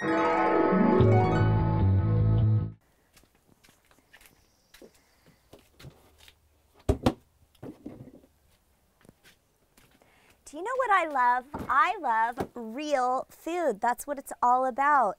Do you know what I love? I love real food. That's what it's all about.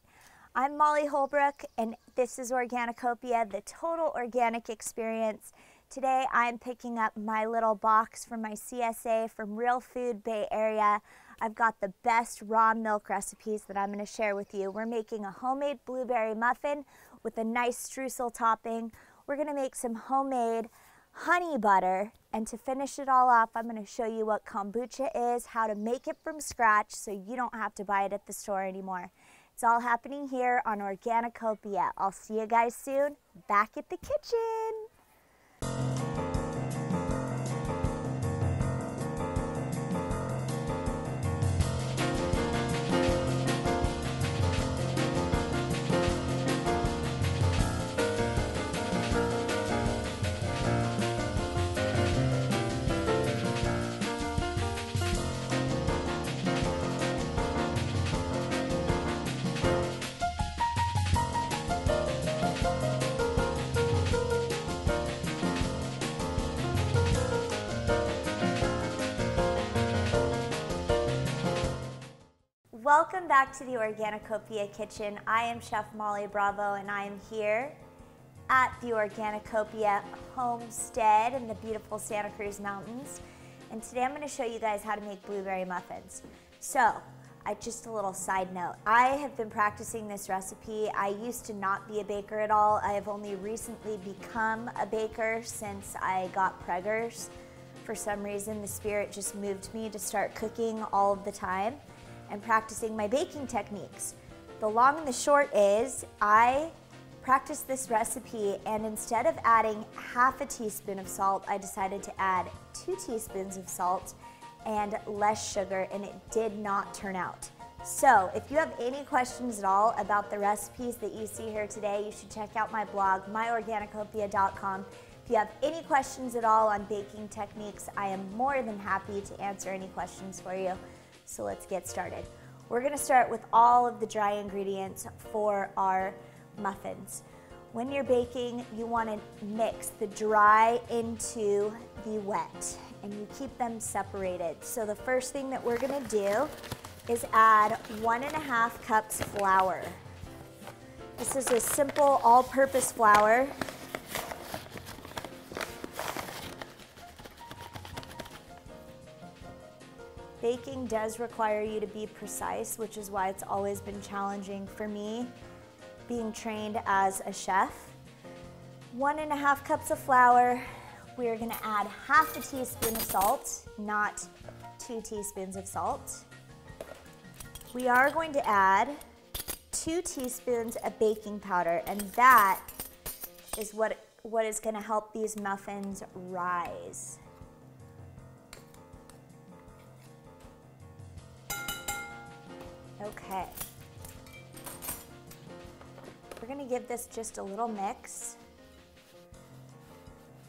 I'm Molly Holbrook, and this is Organicopia, the total organic experience. Today I'm picking up my little box from my CSA from Real Food Bay Area. I've got the best raw milk recipes that I'm going to share with you. We're making a homemade blueberry muffin with a nice streusel topping. We're going to make some homemade honey butter, and to finish it all off, I'm going to show you what kombucha is, how to make it from scratch so you don't have to buy it at the store anymore. It's all happening here on Organicopia. I'll see you guys soon back at the kitchen. Welcome back to the Organicopia kitchen. I am Chef Molly Bravo, and I am here at the Organicopia homestead in the beautiful Santa Cruz Mountains. And today I'm going to show you guys how to make blueberry muffins. So, just a little side note. I have been practicing this recipe. I used to not be a baker at all. I have only recently become a baker since I got preggers. For some reason, the spirit just moved me to start cooking all of the time and practicing my baking techniques. The long and the short is, I practiced this recipe, and instead of adding half a teaspoon of salt, I decided to add 2 teaspoons of salt and less sugar, and it did not turn out. So if you have any questions at all about the recipes that you see here today, you should check out my blog, myorganicopia.com. If you have any questions at all on baking techniques, I am more than happy to answer any questions for you. So let's get started. We're going to start with all of the dry ingredients for our muffins. When you're baking, you want to mix the dry into the wet, and you keep them separated. So the first thing that we're going to do is add 1.5 cups flour. This is a simple all-purpose flour. Baking does require you to be precise, which is why it's always been challenging for me, being trained as a chef. 1.5 cups of flour. We are going to add half a teaspoon of salt, not 2 teaspoons of salt. We are going to add 2 teaspoons of baking powder, and that is what is going to help these muffins rise. Okay, we're going to give this just a little mix.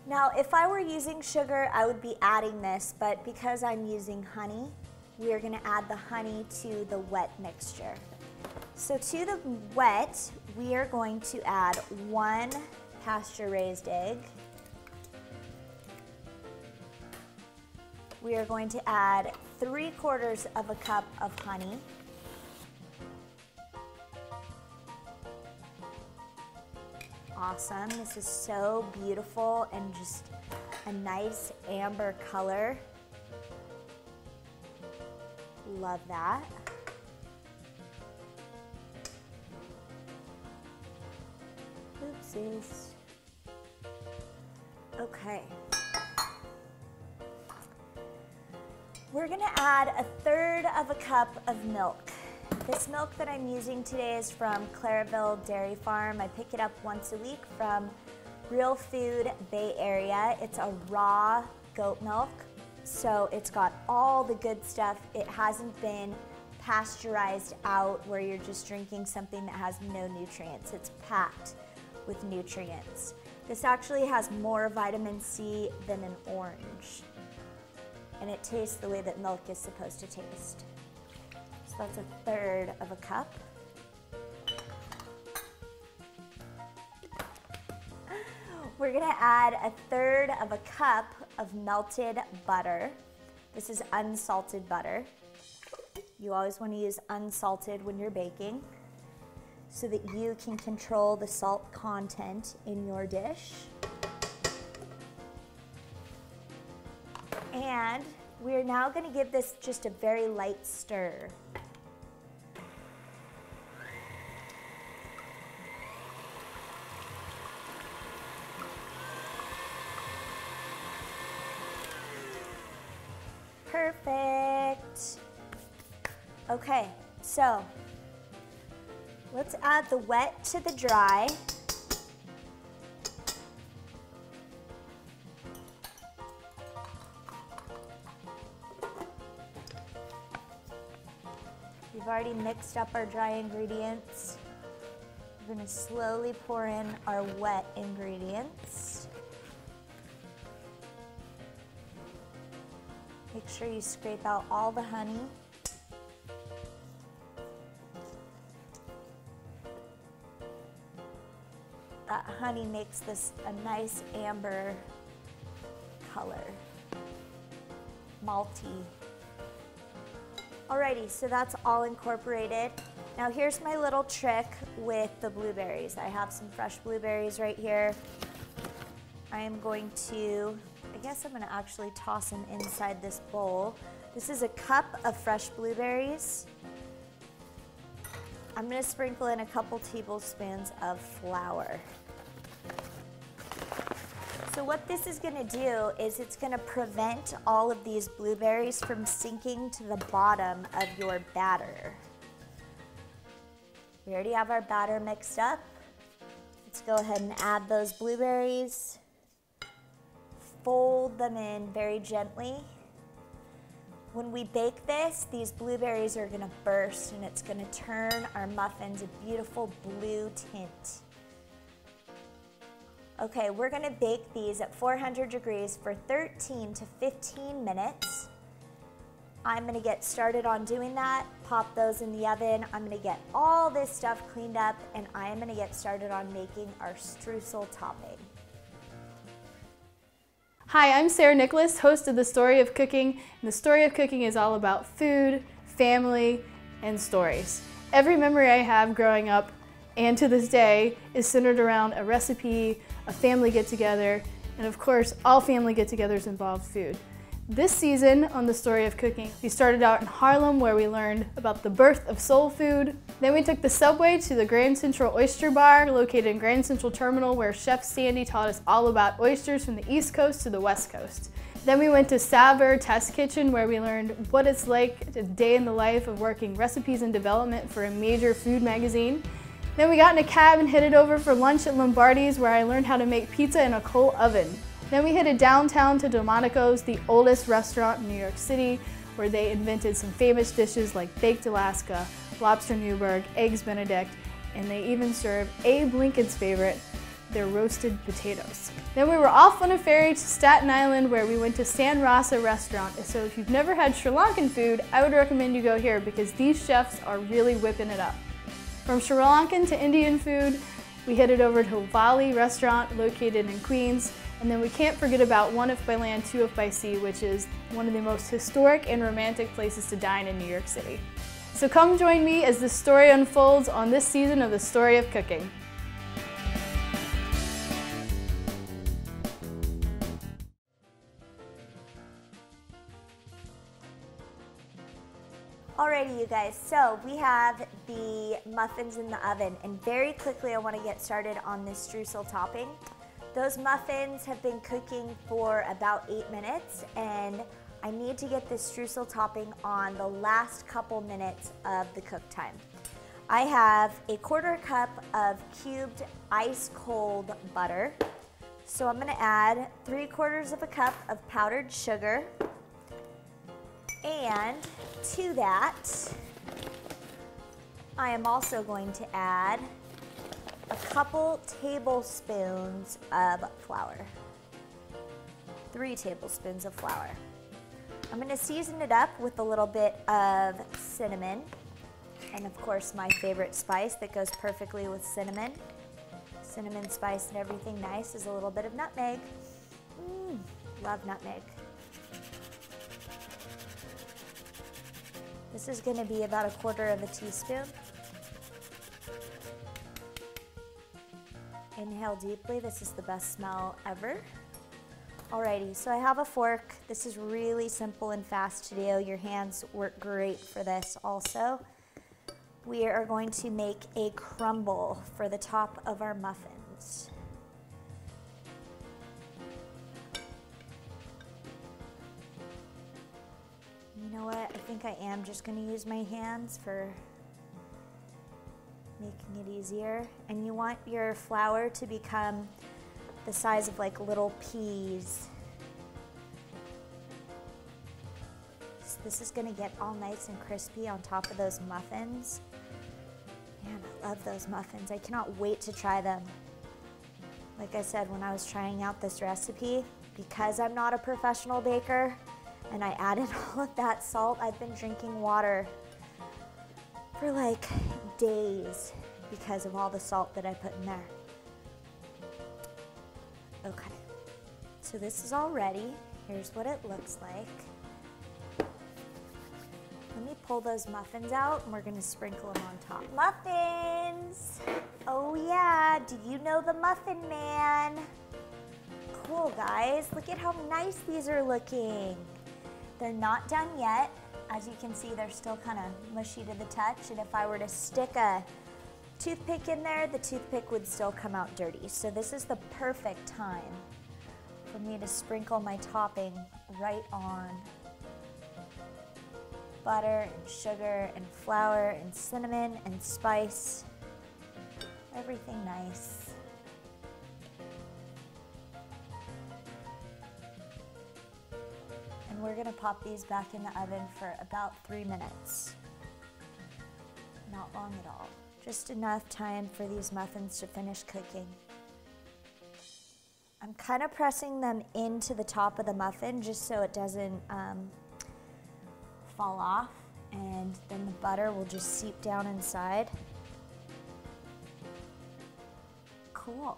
Now, if I were using sugar, I would be adding this, but because I'm using honey, we are going to add the honey to the wet mixture. So to the wet, we are going to add 1 pasture-raised egg. We are going to add 3/4 of a cup of honey. Awesome. This is so beautiful and just a nice amber color. Love that. Oopsies. Okay. We're going to add 1/3 cup of milk. This milk that I'm using today is from Clairville Dairy Farm. I pick it up once a week from Real Food Bay Area. It's a raw goat milk, so it's got all the good stuff. It hasn't been pasteurized out where you're just drinking something that has no nutrients. It's packed with nutrients. This actually has more vitamin C than an orange, and it tastes the way that milk is supposed to taste. So that's 1/3 of a cup. We're gonna add 1/3 of a cup of melted butter. This is unsalted butter. You always want to use unsalted when you're baking so that you can control the salt content in your dish. And we're now going to give this just a very light stir. Perfect. Okay, so let's add the wet to the dry. We've already mixed up our dry ingredients. We're going to slowly pour in our wet ingredients. Make sure you scrape out all the honey. That honey makes this a nice amber color, malty. Alrighty, so that's all incorporated. Now here's my little trick with the blueberries. I have some fresh blueberries right here. I am going to, I guess I'm going to actually toss them inside this bowl. This is a cup of fresh blueberries. I'm going to sprinkle in a couple tablespoons of flour. So what this is going to do is it's going to prevent all of these blueberries from sinking to the bottom of your batter. We already have our batter mixed up. Let's go ahead and add those blueberries. Fold them in very gently. When we bake this, these blueberries are going to burst and it's going to turn our muffins a beautiful blue tint. Okay, we're going to bake these at 400 degrees for 13 to 15 minutes. I'm going to get started on doing that, pop those in the oven. I'm going to get all this stuff cleaned up and I am going to get started on making our streusel topping. Hi, I'm Sarah Nicholas, host of The Story of Cooking, and The Story of Cooking is all about food, family, and stories. Every memory I have growing up and to this day is centered around a recipe, a family get-together, and of course, all family get-togethers involve food. This season on The Story of Cooking, we started out in Harlem where we learned about the birth of soul food. Then we took the subway to the Grand Central Oyster Bar located in Grand Central Terminal where Chef Sandy taught us all about oysters from the East Coast to the West Coast. Then we went to Saveur Test Kitchen where we learned what it's like a day in the life of working recipes and development for a major food magazine. Then we got in a cab and headed over for lunch at Lombardi's where I learned how to make pizza in a coal oven. Then we headed downtown to Delmonico's, the oldest restaurant in New York City, where they invented some famous dishes like baked Alaska, lobster Newburgh, eggs Benedict, and they even serve Abe Lincoln's favorite, their roasted potatoes. Then we were off on a ferry to Staten Island where we went to San Rasa restaurant. So if you've never had Sri Lankan food, I would recommend you go here because these chefs are really whipping it up. From Sri Lankan to Indian food, we headed over to Vali restaurant located in Queens. And then we can't forget about One If by Land, Two If by Sea, which is one of the most historic and romantic places to dine in New York City. So come join me as this story unfolds on this season of The Story of Cooking. Alrighty, you guys, so we have the muffins in the oven, and very quickly I want to get started on this streusel topping. Those muffins have been cooking for about 8 minutes, and I need to get this streusel topping on the last couple minutes of the cook time. I have a 1/4 cup of cubed ice cold butter. So I'm gonna add 3/4 of a cup of powdered sugar. And to that, I am also going to add a couple tablespoons of flour. 3 tablespoons of flour. I'm going to season it up with a little bit of cinnamon, and of course my favorite spice that goes perfectly with cinnamon, cinnamon spice and everything nice is a little bit of nutmeg. Love nutmeg. This is going to be about 1/4 teaspoon. Inhale deeply. This is the best smell ever. Alrighty, so I have a fork. This is really simple and fast to do. Your hands work great for this also. We are going to make a crumble for the top of our muffins. You know what? I think I am just going to use my hands for making it easier. And you want your flour to become the size of like little peas. So this is going to get all nice and crispy on top of those muffins. Man, I love those muffins. I cannot wait to try them. Like I said, when I was trying out this recipe, because I'm not a professional baker and I added all of that salt, I've been drinking water for like days because of all the salt that I put in there. Okay, so this is all ready. Here's what it looks like. Let me pull those muffins out and we're gonna sprinkle them on top. Muffins! Oh yeah, do you know the Muffin Man? Cool guys, look at how nice these are looking. They're not done yet. As you can see, they're still kind of mushy to the touch, and if I were to stick a toothpick in there, the toothpick would still come out dirty. So this is the perfect time for me to sprinkle my topping right on. Butter and sugar and flour and cinnamon and spice. Everything nice. And we're gonna pop these back in the oven for about 3 minutes. Not long at all. Just enough time for these muffins to finish cooking. I'm kind of pressing them into the top of the muffin just so it doesn't fall off, and then the butter will just seep down inside. Cool.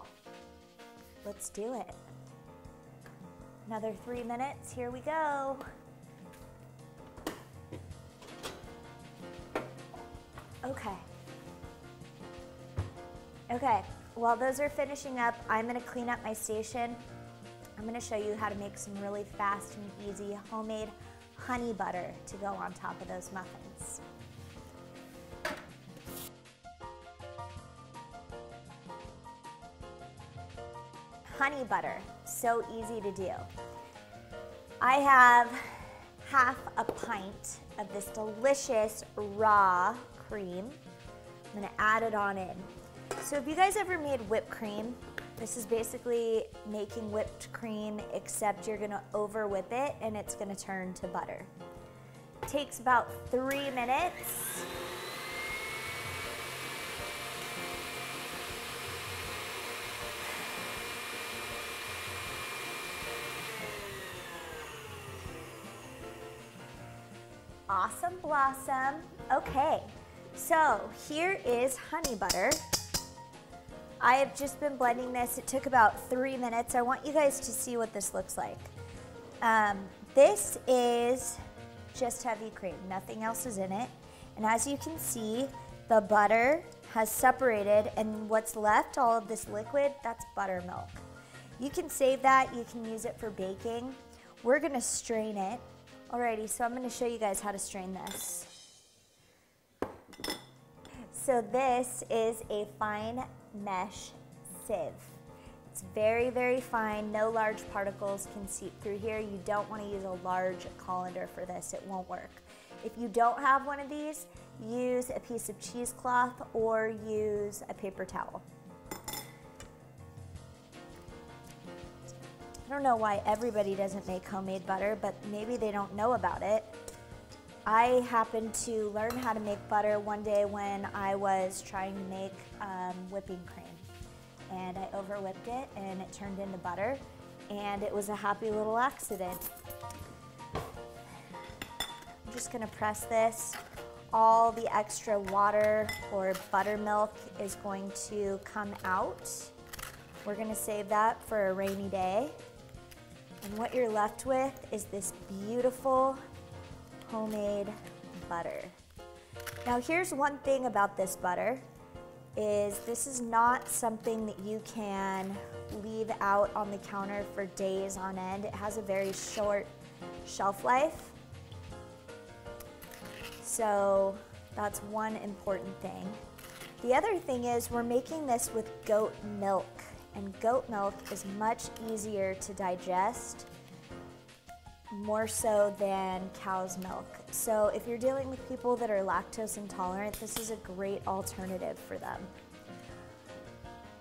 Let's do it. Another 3 minutes. Here we go. Okay. Okay, while those are finishing up, I'm gonna clean up my station. I'm gonna show you how to make some really fast and easy homemade honey butter to go on top of those muffins. Honey butter, so easy to do. I have half a pint of this delicious raw cream. I'm gonna add it on in. So if you guys ever made whipped cream, this is basically making whipped cream, except you're gonna over whip it and it's gonna turn to butter. It takes about 3 minutes. Awesome blossom. Okay, so here is honey butter. I have just been blending this. It took about 3 minutes. I want you guys to see what this looks like. This is just heavy cream. Nothing else is in it. And as you can see, the butter has separated, and what's left, all of this liquid, that's buttermilk. You can save that. You can use it for baking. We're gonna strain it. Alrighty, so I'm gonna show you guys how to strain this. So this is a fine mesh sieve. It's very, very fine. No large particles can seep through here. You don't want to use a large colander for this. It won't work. If you don't have one of these, use a piece of cheesecloth or use a paper towel. I don't know why everybody doesn't make homemade butter, but maybe they don't know about it. I happened to learn how to make butter one day when I was trying to make whipping cream. And I over whipped it and it turned into butter, and it was a happy little accident. I'm just gonna press this. All the extra water or buttermilk is going to come out. We're gonna save that for a rainy day. And what you're left with is this beautiful homemade butter. Now here's one thing about this butter, is this is not something that you can leave out on the counter for days on end. It has a very short shelf life. So that's one important thing. The other thing is we're making this with goat milk, and goat milk is much easier to digest, more so than cow's milk. So if you're dealing with people that are lactose intolerant, this is a great alternative for them.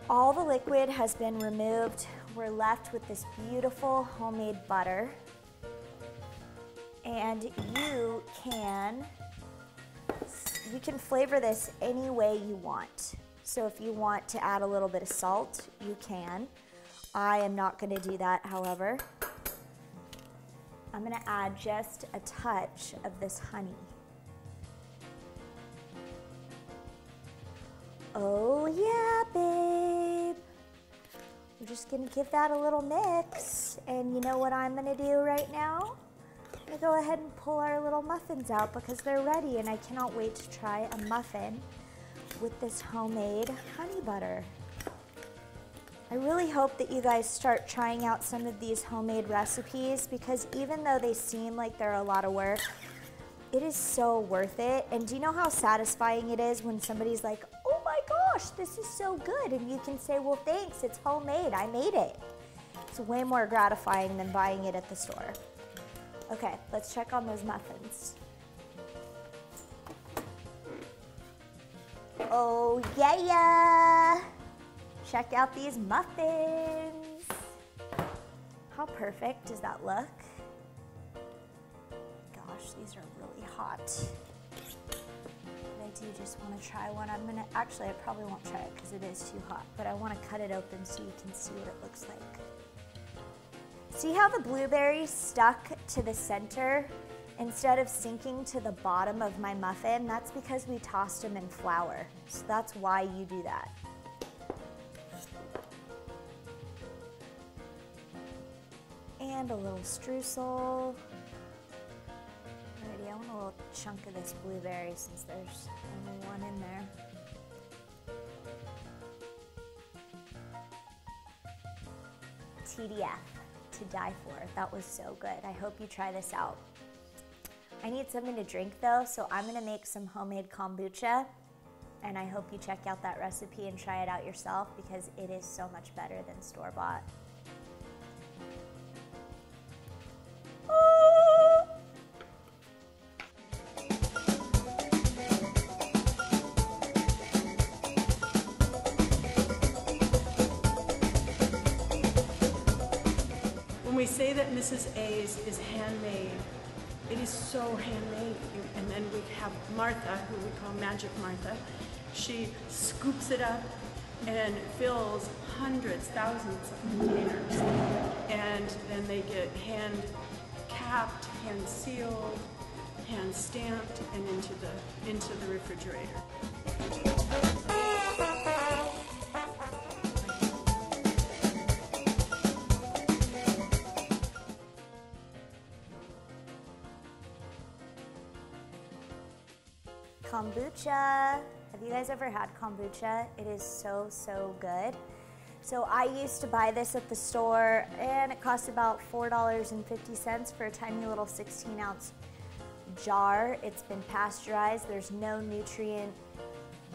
All the liquid has been removed. We're left with this beautiful homemade butter. And you can flavor this any way you want. So if you want to add a little bit of salt, you can. I am not going to do that, however. I'm going to add just a touch of this honey. Oh yeah, babe. We're just going to give that a little mix. And you know what I'm going to do right now? I'm going to go ahead and pull our little muffins out because they're ready, and I cannot wait to try a muffin with this homemade honey butter. I really hope that you guys start trying out some of these homemade recipes, because even though they seem like they're a lot of work, it is so worth it. And do you know how satisfying it is when somebody's like, oh my gosh, this is so good, and you can say, well thanks, it's homemade, I made it. It's way more gratifying than buying it at the store. Okay, let's check on those muffins. Oh yeah! Check out these muffins. How perfect does that look? Gosh, these are really hot. But I do just want to try one. Actually, I probably won't try it because it is too hot, but I want to cut it open so you can see what it looks like. See how the blueberries stuck to the center instead of sinking to the bottom of my muffin? That's because we tossed them in flour. So that's why you do that. And a little streusel. Alrighty, I want a little chunk of this blueberry since there's only one in there. TDF, to die for. That was so good. I hope you try this out. I need something to drink though, so I'm gonna make some homemade kombucha, and I hope you check out that recipe and try it out yourself because it is so much better than store-bought. When we say that Mrs. A's is handmade, it is so handmade. And then we have Martha, who we call Magic Martha. She scoops it up and fills hundreds, thousands of containers. And then they get hand capped, hand sealed, hand stamped, and into the refrigerator. Kombucha. Have you guys ever had kombucha? It is so, so good. So I used to buy this at the store, and it cost about $4.50 for a tiny little 16-ounce jar. It's been pasteurized. There's no nutrient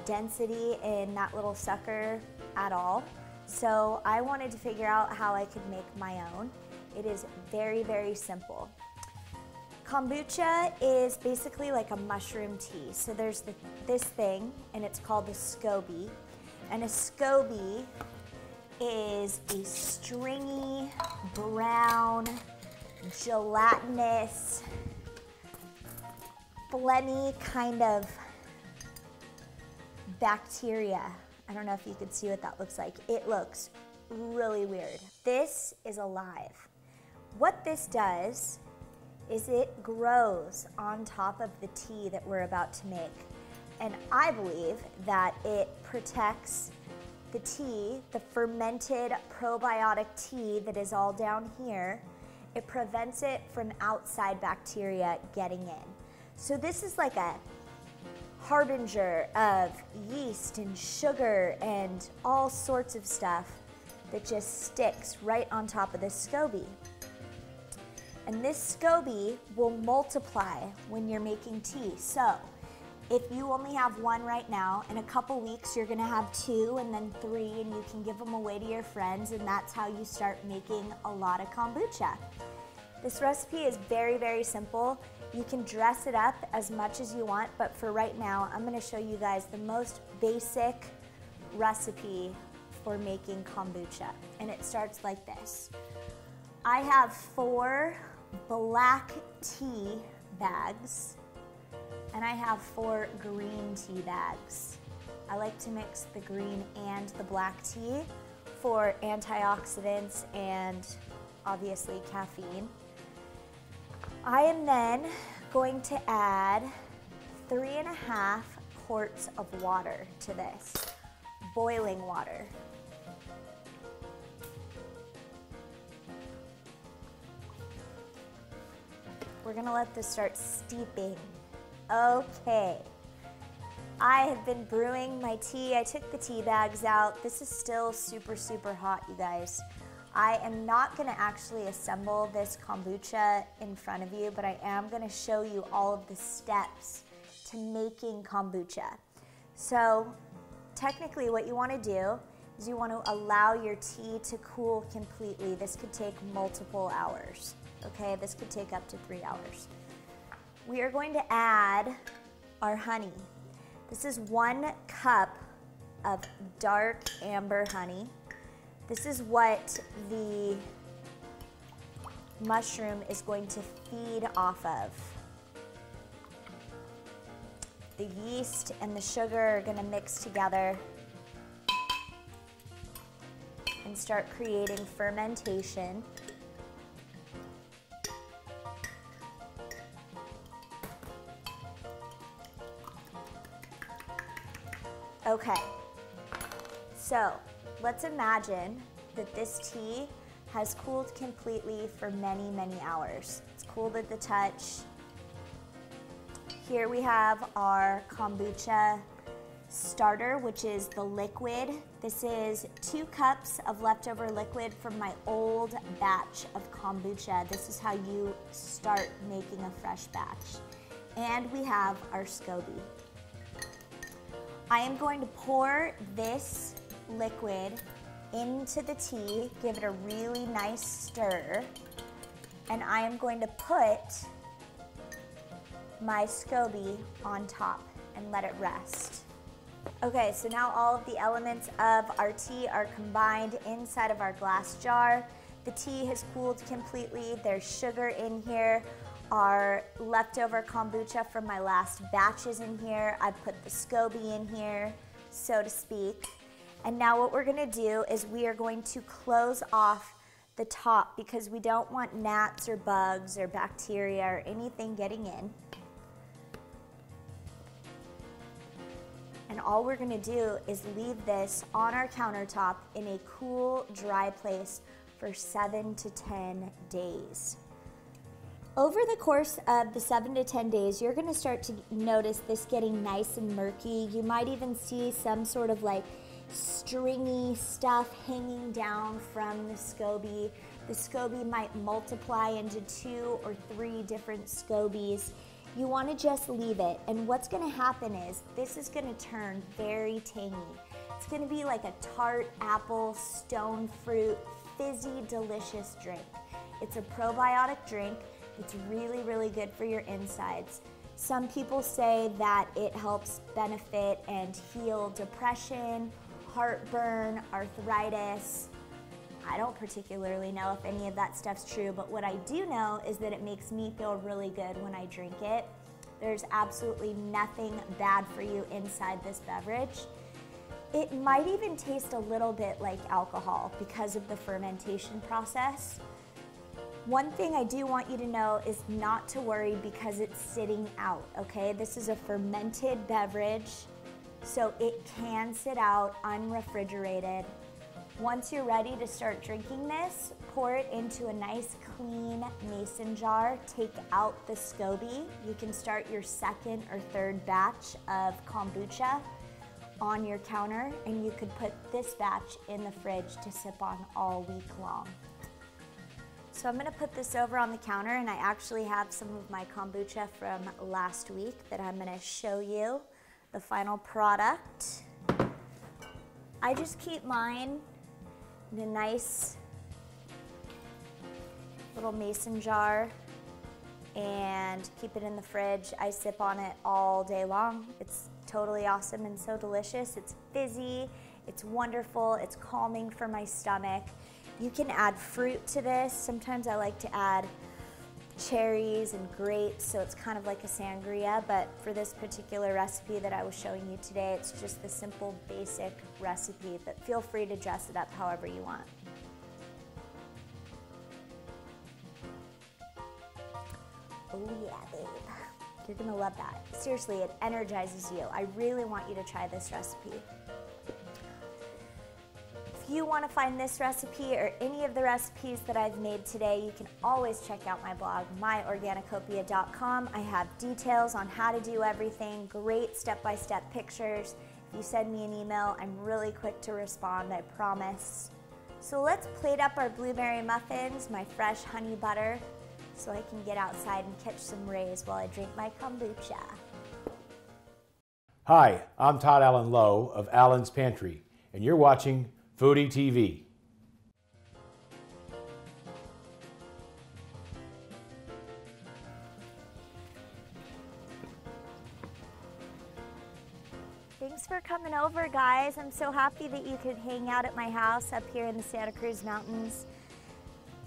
density in that little sucker at all. So I wanted to figure out how I could make my own. It is very, very simple. Kombucha is basically like a mushroom tea. So there's this thing, and it's called a SCOBY. And a SCOBY is a stringy, brown, gelatinous, phlegmy kind of bacteria. I don't know if you could see what that looks like. It looks really weird. This is alive. What this does is it grows on top of the tea that we're about to make. And I believe that it protects the tea, the fermented probiotic tea that is all down here, it prevents it from outside bacteria getting in. So this is like a harbinger of yeast and sugar and all sorts of stuff that just sticks right on top of this SCOBY. And this SCOBY will multiply when you're making tea. So if you only have one right now, in a couple weeks you're gonna have 2 and then 3, and you can give them away to your friends, and that's how you start making a lot of kombucha. This recipe is very, very simple. You can dress it up as much as you want, but for right now, I'm gonna show you guys the most basic recipe for making kombucha. And it starts like this. I have 4 black tea bags, and I have 4 green tea bags. I like to mix the green and the black tea for antioxidants and obviously caffeine. I am then going to add 3.5 quarts of water to this, boiling water. We're gonna let this start steeping. Okay. I have been brewing my tea. I took the tea bags out. This is still super, super hot, you guys. I am not gonna actually assemble this kombucha in front of you, but I am gonna show you all of the steps to making kombucha. So technically what you wanna do is you wanna allow your tea to cool completely. This could take multiple hours, okay? This could take up to 3 hours. We are going to add our honey. This is 1 cup of dark amber honey. This is what the mushroom is going to feed off of. The yeast and the sugar are going to mix together and start creating fermentation. Okay, so let's imagine that this tea has cooled completely for many, many hours. It's cooled at the touch. Here we have our kombucha starter, which is the liquid. This is 2 cups of leftover liquid from my old batch of kombucha. This is how you start making a fresh batch. And we have our SCOBY. I am going to pour this liquid into the tea, give it a really nice stir, and I am going to put my SCOBY on top and let it rest. Okay, so now all of the elements of our tea are combined inside of our glass jar. The tea has cooled completely. There's sugar in here. Our leftover kombucha from my last batch is in here. I put the SCOBY in here, so to speak. And now what we're gonna do is we are going to close off the top because we don't want gnats or bugs or bacteria or anything getting in. And all we're gonna do is leave this on our countertop in a cool, dry place for 7 to 10 days. Over the course of the 7 to 10 days, you're gonna start to notice this getting nice and murky. You might even see some sort of like stringy stuff hanging down from the SCOBY. The SCOBY might multiply into 2 or 3 different SCOBYs. You wanna just leave it, and what's gonna happen is this is gonna turn very tangy. It's gonna be like a tart apple, stone fruit, fizzy, delicious drink. It's a probiotic drink. It's really, really good for your insides. Some people say that it helps benefit and heal depression, heartburn, arthritis. I don't particularly know if any of that stuff's true, but what I do know is that it makes me feel really good when I drink it. There's absolutely nothing bad for you inside this beverage. It might even taste a little bit like alcohol because of the fermentation process. One thing I do want you to know is not to worry because it's sitting out, okay? This is a fermented beverage. so it can sit out unrefrigerated. Once you're ready to start drinking this, pour it into a nice clean mason jar. Take out the SCOBY. You can start your second or third batch of kombucha on your counter, and you could put this batch in the fridge to sip on all week long. So I'm gonna put this over on the counter, and I actually have some of my kombucha from last week that I'm gonna show you the final product. I just keep mine in a nice little mason jar and keep it in the fridge. I sip on it all day long. It's totally awesome and so delicious. It's fizzy, it's wonderful, it's calming for my stomach. You can add fruit to this. Sometimes I like to add cherries and grapes, so it's kind of like a sangria, but for this particular recipe that I was showing you today, it's just the simple, basic recipe, but feel free to dress it up however you want. Oh yeah, babe. You're gonna love that. Seriously, it energizes you. I really want you to try this recipe. If you want to find this recipe or any of the recipes that I've made today, you can always check out my blog, myorganicopia.com. I have details on how to do everything, great step-by-step pictures. If you send me an email, I'm really quick to respond, I promise. So let's plate up our blueberry muffins, my fresh honey butter, so I can get outside and catch some rays while I drink my kombucha. Hi, I'm Todd Allen Lowe of Allen's Pantry, and you're watching Foodie TV. Thanks for coming over, guys. I'm so happy that you could hang out at my house up here in the Santa Cruz Mountains.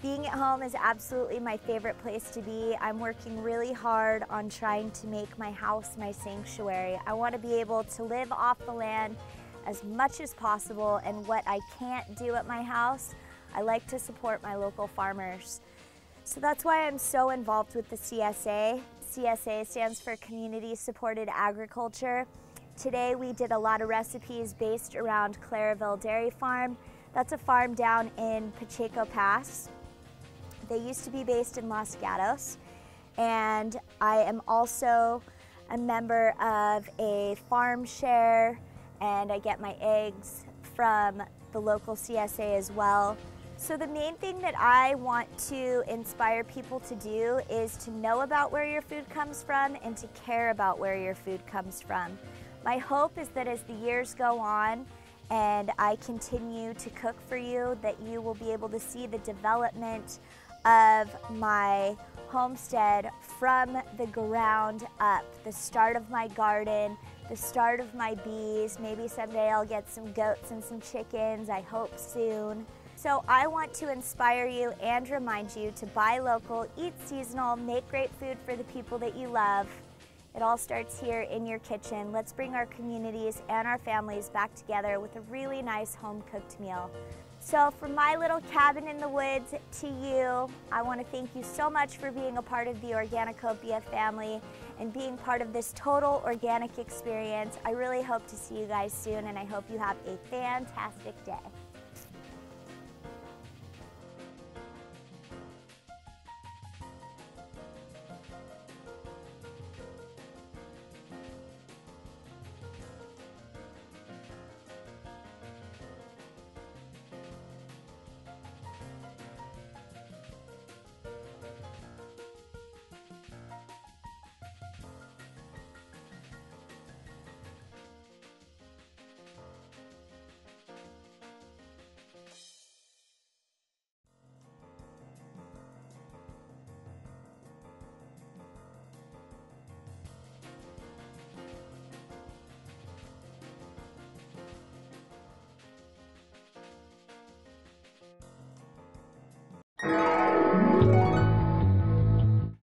Being at home is absolutely my favorite place to be. I'm working really hard on trying to make my house my sanctuary. I want to be able to live off the land as much as possible, and what I can't do at my house, I like to support my local farmers. So that's why I'm so involved with the CSA. CSA stands for Community Supported Agriculture. Today we did a lot of recipes based around Claraville Dairy Farm. That's a farm down in Pacheco Pass. They used to be based in Los Gatos, and I am also a member of a farm share, and I get my eggs from the local CSA as well. So the main thing that I want to inspire people to do is to know about where your food comes from and to care about where your food comes from. My hope is that as the years go on and I continue to cook for you, that you will be able to see the development of my homestead from the ground up, the start of my garden, the start of my bees. Maybe someday I'll get some goats and some chickens, I hope soon. So I want to inspire you and remind you to buy local, eat seasonal, make great food for the people that you love. It all starts here in your kitchen. Let's bring our communities and our families back together with a really nice home-cooked meal. So from my little cabin in the woods to you, I want to thank you so much for being a part of the Organicopia family and being part of this total organic experience. I really hope to see you guys soon, and I hope you have a fantastic day.